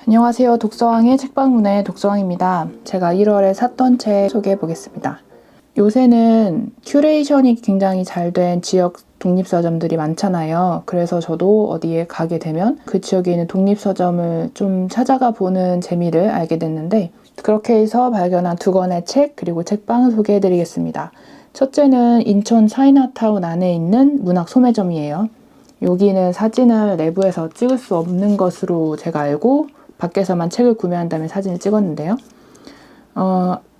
안녕하세요. 독서왕의 책방문의 독서왕입니다. 제가 1월에 샀던 책 소개해 보겠습니다. 요새는 큐레이션이 굉장히 잘 된 지역 독립서점들이 많잖아요. 그래서 저도 어디에 가게 되면 그 지역에 있는 독립서점을 좀 찾아가 보는 재미를 알게 됐는데, 그렇게 해서 발견한 2권의 책 그리고 책방을 소개해 드리겠습니다. 첫째는 인천 차이나타운 안에 있는 문학 소매점이에요. 여기는 사진을 내부에서 찍을 수 없는 것으로 제가 알고 밖에서만 책을 구매한 다음에 사진을 찍었는데요.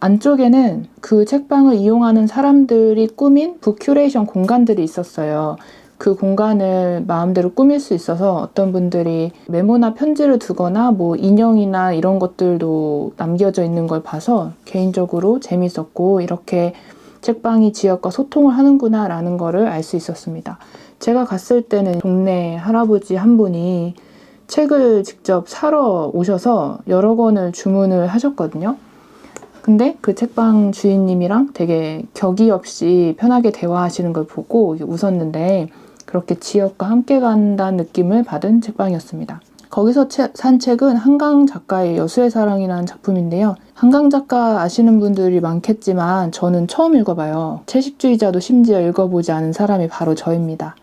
안쪽에는 그 책방을 이용하는 사람들이 꾸민 북큐레이션 공간들이 있었어요. 그 공간을 마음대로 꾸밀 수 있어서 어떤 분들이 메모나 편지를 두거나 뭐 인형이나 이런 것들도 남겨져 있는 걸 봐서 개인적으로 재밌었고, 이렇게 책방이 지역과 소통을 하는구나 라는 거를 알 수 있었습니다. 제가 갔을 때는 동네 할아버지 한 분이 책을 직접 사러 오셔서 여러 권을 주문을 하셨거든요. 근데 그 책방 주인님이랑 되게 격이 없이 편하게 대화하시는 걸 보고 웃었는데, 그렇게 지역과 함께 간다는 느낌을 받은 책방이었습니다. 거기서 산 책은 한강 작가의 여수의 사랑이라는 작품인데요. 한강 작가 아시는 분들이 많겠지만 저는 처음 읽어봐요. 채식주의자도 심지어 읽어보지 않은 사람이 바로 저입니다.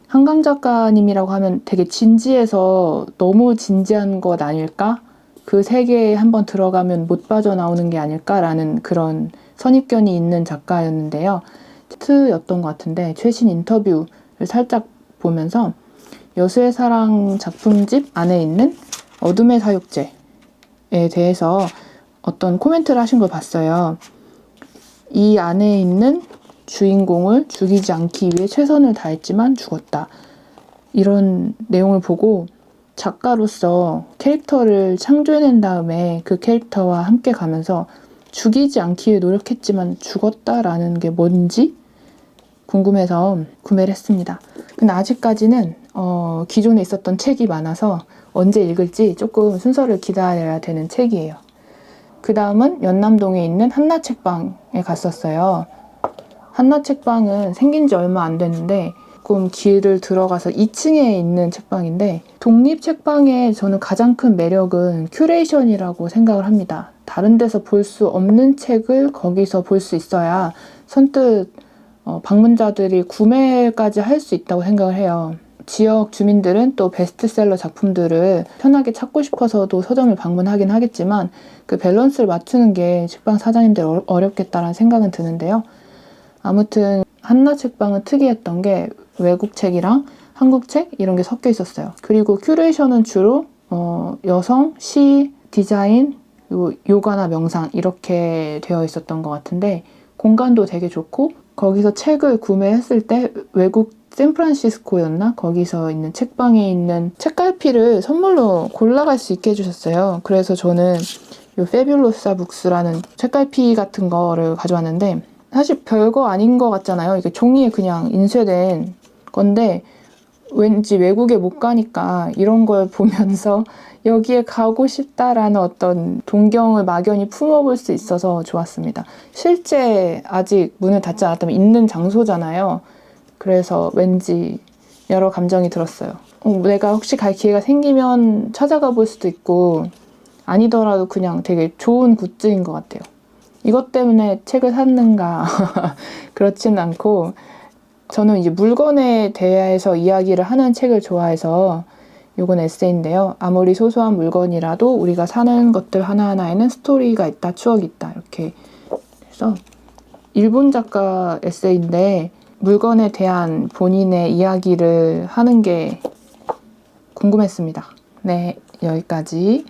한강 작가님이라고 하면 되게 진지해서 너무 진지한 것 아닐까? 그 세계에 한번 들어가면 못 빠져나오는 게 아닐까라는 그런 선입견이 있는 작가였는데요. 트였던 것 같은데 최신 인터뷰를 살짝 보면서 여수의 사랑 작품집 안에 있는 어둠의 사육제에 대해서 어떤 코멘트를 하신 걸 봤어요. 이 안에 있는 주인공을 죽이지 않기 위해 최선을 다했지만 죽었다. 이런 내용을 보고 작가로서 캐릭터를 창조해낸 다음에 그 캐릭터와 함께 가면서 죽이지 않기 위해 노력했지만 죽었다라는 게 뭔지 궁금해서 구매를 했습니다. 근데 아직까지는 기존에 있었던 책이 많아서 언제 읽을지 조금 순서를 기다려야 되는 책이에요. 그 다음은 연남동에 있는 한나책방에 갔었어요. 한나책방은 생긴 지 얼마 안 됐는데 조금 길을 들어가서 2층에 있는 책방인데, 독립책방의 저는 가장 큰 매력은 큐레이션이라고 생각을 합니다. 다른 데서 볼 수 없는 책을 거기서 볼 수 있어야 선뜻 방문자들이 구매까지 할 수 있다고 생각을 해요. 지역 주민들은 또 베스트셀러 작품들을 편하게 찾고 싶어서도 서점을 방문하긴 하겠지만 그 밸런스를 맞추는 게 책방 사장님들 어렵겠다라는 생각은 드는데요. 아무튼 한나책방은 특이했던 게 외국 책이랑 한국 책 이런 게 섞여 있었어요. 그리고 큐레이션은 주로 여성, 시, 디자인, 요가나 명상 이렇게 되어 있었던 것 같은데, 공간도 되게 좋고 거기서 책을 구매했을 때 외국 샌프란시스코였나? 거기서 있는 책방에 있는 책갈피를 선물로 골라갈 수 있게 해주셨어요. 그래서 저는 이 페뷸로사 북스라는 책갈피 같은 거를 가져왔는데, 사실 별거 아닌 것 같잖아요. 이게 종이에 그냥 인쇄된 건데 왠지 외국에 못 가니까 이런 걸 보면서 여기에 가고 싶다라는 어떤 동경을 막연히 품어볼 수 있어서 좋았습니다. 실제 아직 문을 닫지 않았다면 있는 장소잖아요. 그래서 왠지 여러 감정이 들었어요. 내가 혹시 갈 기회가 생기면 찾아가 볼 수도 있고, 아니더라도 그냥 되게 좋은 굿즈인 것 같아요. 이것 때문에 책을 샀는가 그렇진 않고, 저는 이제 물건에 대해서 이야기를 하는 책을 좋아해서 이건 에세이인데요. 아무리 소소한 물건이라도 우리가 사는 것들 하나하나에는 스토리가 있다, 추억이 있다, 이렇게 해서 일본 작가 에세이인데 물건에 대한 본인의 이야기를 하는 게 궁금했습니다. 네, 여기까지.